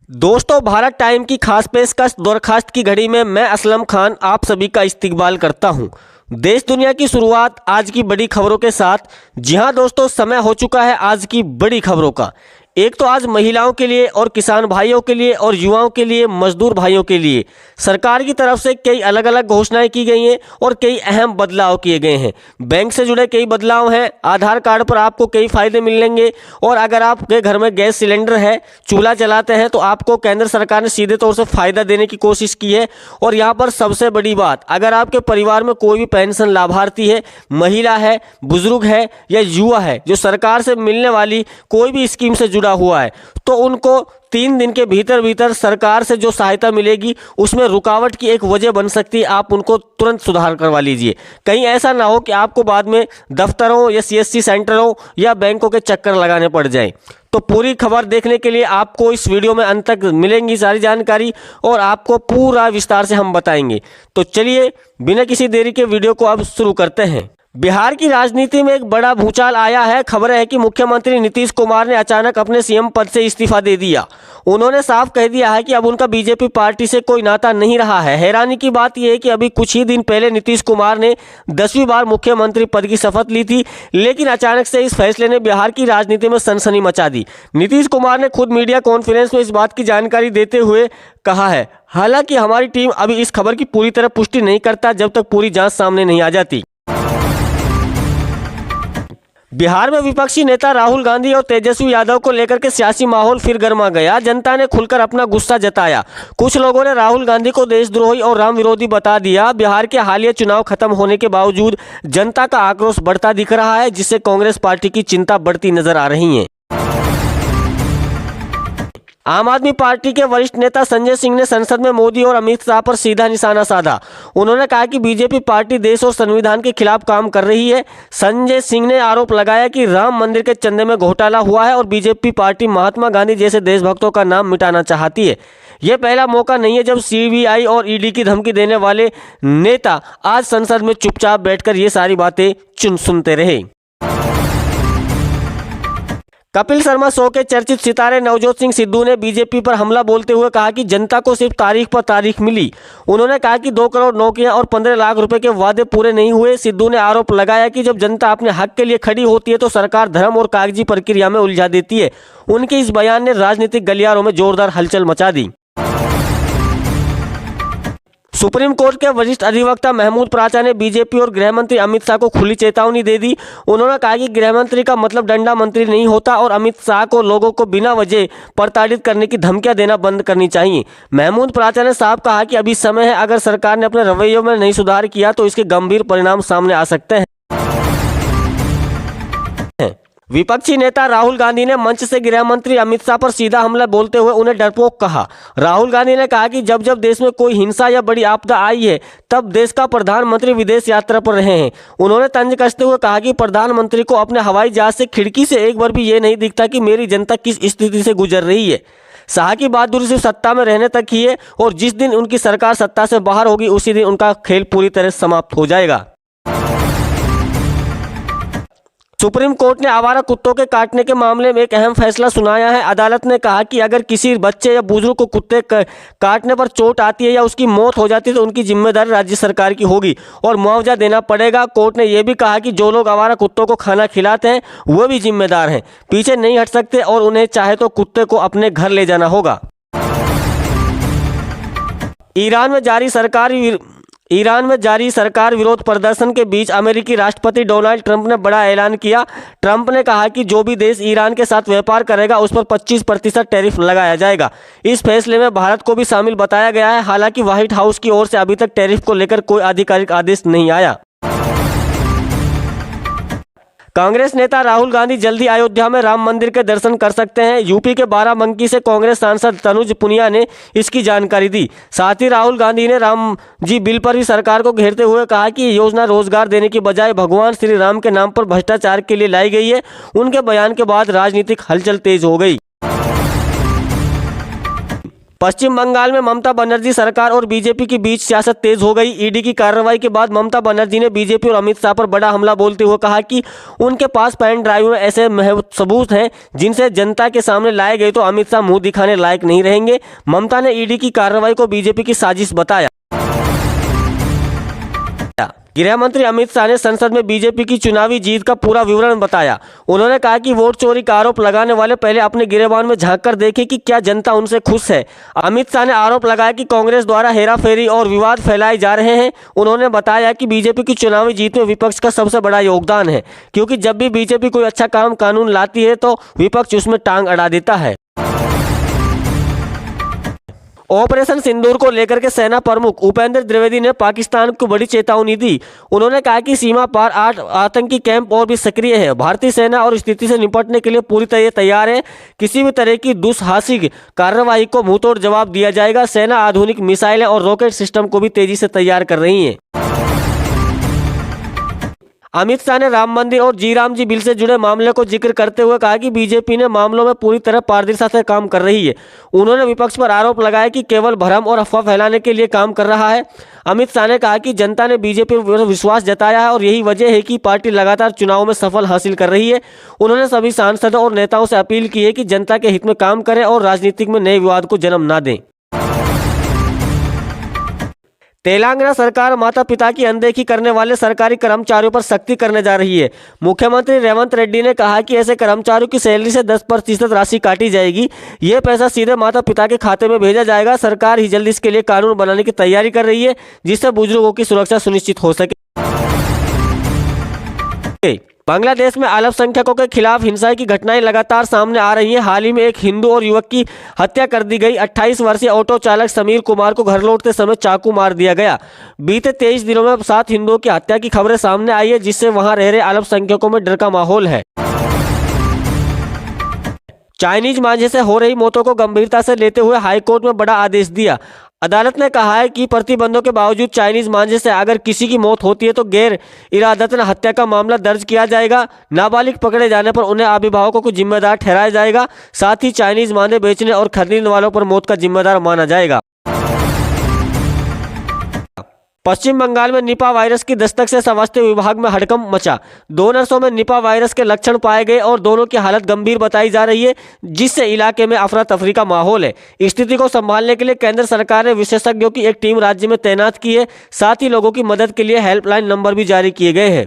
दोस्तों, भारत टाइम की खास पेशकश दरखास्त की घड़ी में मैं असलम खान आप सभी का इस्तकबाल करता हूं। देश दुनिया की शुरुआत आज की बड़ी खबरों के साथ। जी हां दोस्तों, समय हो चुका है आज की बड़ी खबरों का। एक तो आज महिलाओं के लिए और किसान भाइयों के लिए और युवाओं के लिए, मजदूर भाइयों के लिए सरकार की तरफ से कई अलग अलग घोषणाएं की गई हैं और कई अहम बदलाव किए गए हैं। बैंक से जुड़े कई बदलाव हैं। आधार कार्ड पर आपको कई फायदे मिलेंगे और अगर आपके घर में गैस सिलेंडर है, चूल्हा जलाते हैं, तो आपको केंद्र सरकार ने सीधे तौर से फायदा देने की कोशिश की है। और यहाँ पर सबसे बड़ी बात, अगर आपके परिवार में कोई भी पेंशन लाभार्थी है, महिला है, बुजुर्ग है या युवा है, जो सरकार से मिलने वाली कोई भी स्कीम से जुड़ा हुआ है, तो उनको 3 दिन के भीतर भीतर सरकार से जो सहायता मिलेगी उसमें रुकावट की एक वजह बन सकती है। आप उनको तुरंत सुधार करवा लीजिए। कहीं ऐसा ना हो कि आपको बाद में दफ्तरों या सीएससी सेंटरों या बैंकों के चक्कर लगाने पड़ जाए। तो पूरी खबर देखने के लिए आपको इस वीडियो में अंत तक मिलेंगी सारी जानकारी और आपको पूरा विस्तार से हम बताएंगे। तो चलिए बिना किसी देरी के वीडियो को अब शुरू करते हैं। बिहार की राजनीति में एक बड़ा भूचाल आया है। खबर है कि मुख्यमंत्री नीतीश कुमार ने अचानक अपने सीएम पद से इस्तीफा दे दिया। उन्होंने साफ कह दिया है कि अब उनका बीजेपी पार्टी से कोई नाता नहीं रहा है। हैरानी की बात यह है कि अभी कुछ ही दिन पहले नीतीश कुमार ने 10वीं बार मुख्यमंत्री पद की शपथ ली थी, लेकिन अचानक से इस फैसले ने बिहार की राजनीति में सनसनी मचा दी। नीतीश कुमार ने खुद मीडिया कॉन्फ्रेंस में इस बात की जानकारी देते हुए कहा है, हालांकि हमारी टीम अभी इस खबर की पूरी तरह पुष्टि नहीं करता जब तक पूरी जांच सामने नहीं आ जाती। बिहार में विपक्षी नेता राहुल गांधी और तेजस्वी यादव को लेकर के सियासी माहौल फिर गर्मा गया। जनता ने खुलकर अपना गुस्सा जताया। कुछ लोगों ने राहुल गांधी को देशद्रोही और राम विरोधी बता दिया। बिहार के हालिया चुनाव खत्म होने के बावजूद जनता का आक्रोश बढ़ता दिख रहा है, जिससे कांग्रेस पार्टी की चिंता बढ़ती नजर आ रही है। आम आदमी पार्टी के वरिष्ठ नेता संजय सिंह ने संसद में मोदी और अमित शाह पर सीधा निशाना साधा। उन्होंने कहा कि बीजेपी पार्टी देश और संविधान के खिलाफ काम कर रही है। संजय सिंह ने आरोप लगाया कि राम मंदिर के चंदे में घोटाला हुआ है और बीजेपी पार्टी महात्मा गांधी जैसे देशभक्तों का नाम मिटाना चाहती है। यह पहला मौका नहीं है जब सीबीआई और ईडी की धमकी देने वाले नेता आज संसद में चुपचाप बैठकर ये सारी बातें सुनते रहे। कपिल शर्मा शो के चर्चित सितारे नवजोत सिंह सिद्धू ने बीजेपी पर हमला बोलते हुए कहा कि जनता को सिर्फ तारीख पर तारीख मिली। उन्होंने कहा कि 2 करोड़ नौकरियां और 15 लाख रुपए के वादे पूरे नहीं हुए। सिद्धू ने आरोप लगाया कि जब जनता अपने हक के लिए खड़ी होती है तो सरकार धर्म और कागजी प्रक्रिया में उलझा देती है। उनके इस बयान ने राजनीतिक गलियारों में जोरदार हलचल मचा दी। सुप्रीम कोर्ट के वरिष्ठ अधिवक्ता महमूद प्राचा ने बीजेपी और गृह मंत्री अमित शाह को खुली चेतावनी दे दी। उन्होंने कहा कि गृह मंत्री का मतलब डंडा मंत्री नहीं होता और अमित शाह को लोगों को बिना वजह प्रताड़ित करने की धमकियां देना बंद करनी चाहिए। महमूद प्राचा ने साफ कहा कि अभी समय है, अगर सरकार ने अपने रवैये में नहीं सुधार किया तो इसके गंभीर परिणाम सामने आ सकते हैं। विपक्षी नेता राहुल गांधी ने मंच से गृह मंत्री अमित शाह पर सीधा हमला बोलते हुए उन्हें डरपोक कहा। राहुल गांधी ने कहा कि जब जब देश में कोई हिंसा या बड़ी आपदा आई है तब देश का प्रधानमंत्री विदेश यात्रा पर रहे हैं। उन्होंने तंज कसते हुए कहा कि प्रधानमंत्री को अपने हवाई जहाज से खिड़की से एक बार भी ये नहीं दिखता कि मेरी जनता किस स्थिति से गुजर रही है। शाह की बहादुरी सिर्फ सत्ता में रहने तक ही है और जिस दिन उनकी सरकार सत्ता से बाहर होगी उसी दिन उनका खेल पूरी तरह समाप्त हो जाएगा। सुप्रीम कोर्ट ने आवारा कुत्तों के काटने के मामले में एक अहम फैसला सुनाया है। अदालत ने कहा कि अगर किसी बच्चे या बुजुर्ग को कुत्ते काटने पर चोट आती है या उसकी मौत हो जाती है तो उनकी जिम्मेदारी राज्य सरकार की होगी और मुआवजा देना पड़ेगा। कोर्ट ने यह भी कहा कि जो लोग आवारा कुत्तों को खाना खिलाते हैं वो भी जिम्मेदार हैं, पीछे नहीं हट सकते और उन्हें चाहे तो कुत्ते को अपने घर ले जाना होगा। ईरान में जारी सरकार विरोध प्रदर्शन के बीच अमेरिकी राष्ट्रपति डोनाल्ड ट्रंप ने बड़ा ऐलान किया। ट्रंप ने कहा कि जो भी देश ईरान के साथ व्यापार करेगा उस पर 25% टैरिफ लगाया जाएगा। इस फैसले में भारत को भी शामिल बताया गया है। हालांकि व्हाइट हाउस की ओर से अभी तक टैरिफ को लेकर कोई आधिकारिक आदेश नहीं आया। कांग्रेस नेता राहुल गांधी जल्दी अयोध्या में राम मंदिर के दर्शन कर सकते हैं। यूपी के बाराबंकी से कांग्रेस सांसद तनुज पुनिया ने इसकी जानकारी दी। साथ ही राहुल गांधी ने राम जी बिल पर भी सरकार को घेरते हुए कहा कि ये योजना रोजगार देने की बजाय भगवान श्री राम के नाम पर भ्रष्टाचार के लिए लाई गई है। उनके बयान के बाद राजनीतिक हलचल तेज हो गई। पश्चिम बंगाल में ममता बनर्जी सरकार और बीजेपी के बीच सियासत तेज हो गई। ईडी की कार्रवाई के बाद ममता बनर्जी ने बीजेपी और अमित शाह पर बड़ा हमला बोलते हुए कहा कि उनके पास पेन ड्राइव में ऐसे सबूत हैं जिनसे जनता के सामने लाए गए तो अमित शाह मुंह दिखाने लायक नहीं रहेंगे। ममता ने ईडी की कार्रवाई को बीजेपी की साजिश बताया। गृह मंत्री अमित शाह ने संसद में बीजेपी की चुनावी जीत का पूरा विवरण बताया। उन्होंने कहा कि वोट चोरी का आरोप लगाने वाले पहले अपने गिरेबान में झांक कर देखें कि क्या जनता उनसे खुश है। अमित शाह ने आरोप लगाया कि कांग्रेस द्वारा हेराफेरी और विवाद फैलाए जा रहे हैं। उन्होंने बताया कि बीजेपी की चुनावी जीत में विपक्ष का सबसे बड़ा योगदान है, क्योंकि जब भी बीजेपी कोई अच्छा काम कानून लाती है तो विपक्ष उसमें टांग अड़ा देता है। ऑपरेशन सिंदूर को लेकर के सेना प्रमुख उपेंद्र द्विवेदी ने पाकिस्तान को बड़ी चेतावनी दी। उन्होंने कहा कि सीमा पार 8 आतंकी कैंप और भी सक्रिय है। भारतीय सेना और स्थिति से निपटने के लिए पूरी तरह तैयार है। किसी भी तरह की दुस्साहसिक कार्रवाई को मुंहतोड़ जवाब दिया जाएगा। सेना आधुनिक मिसाइलें और रॉकेट सिस्टम को भी तेजी से तैयार कर रही है। अमित शाह ने राम मंदिर और जी-राम जी बिल से जुड़े मामले को जिक्र करते हुए कहा कि बीजेपी ने मामलों में पूरी तरह पारदर्शिता से काम कर रही है। उन्होंने विपक्ष पर आरोप लगाया कि केवल भ्रम और अफवाह फैलाने के लिए काम कर रहा है। अमित शाह ने कहा कि जनता ने बीजेपी पर विश्वास जताया है और यही वजह है कि पार्टी लगातार चुनाव में सफल हासिल कर रही है। उन्होंने सभी सांसदों और नेताओं से अपील की है कि जनता के हित में काम करें और राजनीति में नए विवाद को जन्म न दें। तेलंगाना सरकार माता पिता की अनदेखी करने वाले सरकारी कर्मचारियों पर सख्ती करने जा रही है। मुख्यमंत्री रेवंत रेड्डी ने कहा कि ऐसे कर्मचारियों की सैलरी से 10% राशि काटी जाएगी। ये पैसा सीधे माता पिता के खाते में भेजा जाएगा। सरकार ही जल्दी इसके लिए कानून बनाने की तैयारी कर रही है, जिससे बुजुर्गों की सुरक्षा सुनिश्चित हो सके। बांग्लादेश में अल्पसंख्यकों के खिलाफ हिंसा की घटनाएं लगातार सामने आ रही हैं। हाल ही में एक हिंदू और युवक की हत्या कर दी गई। 28 वर्षीय ऑटो चालक समीर कुमार को घर लौटते समय चाकू मार दिया गया। बीते 23 दिनों में 7 हिंदुओं की हत्या की खबरें सामने आई है, जिससे वहां रह रहे अल्पसंख्यकों में डर का माहौल है। चाइनीज मांझे से हो रही मौतों को गंभीरता से लेते हुए हाईकोर्ट में बड़ा आदेश दिया। अदालत ने कहा है कि प्रतिबंधों के बावजूद चाइनीज मांझे से अगर किसी की मौत होती है तो गैर इरादतन हत्या का मामला दर्ज किया जाएगा। नाबालिग पकड़े जाने पर उन्हें अभिभावकों को जिम्मेदार ठहराया जाएगा। साथ ही चाइनीज मांझे बेचने और खरीदने वालों पर मौत का जिम्मेदार माना जाएगा। पश्चिम बंगाल में निपा वायरस की दस्तक से स्वास्थ्य विभाग में हड़कंप मचा। 2 नर्सों में निपा वायरस के लक्षण पाए गए और दोनों की हालत गंभीर बताई जा रही है, जिससे इलाके में अफरा तफरी का माहौल है। स्थिति को संभालने के लिए केंद्र सरकार ने विशेषज्ञों की एक टीम राज्य में तैनात की है। साथ ही लोगों की मदद के लिए हेल्पलाइन नंबर भी जारी किए गए हैं।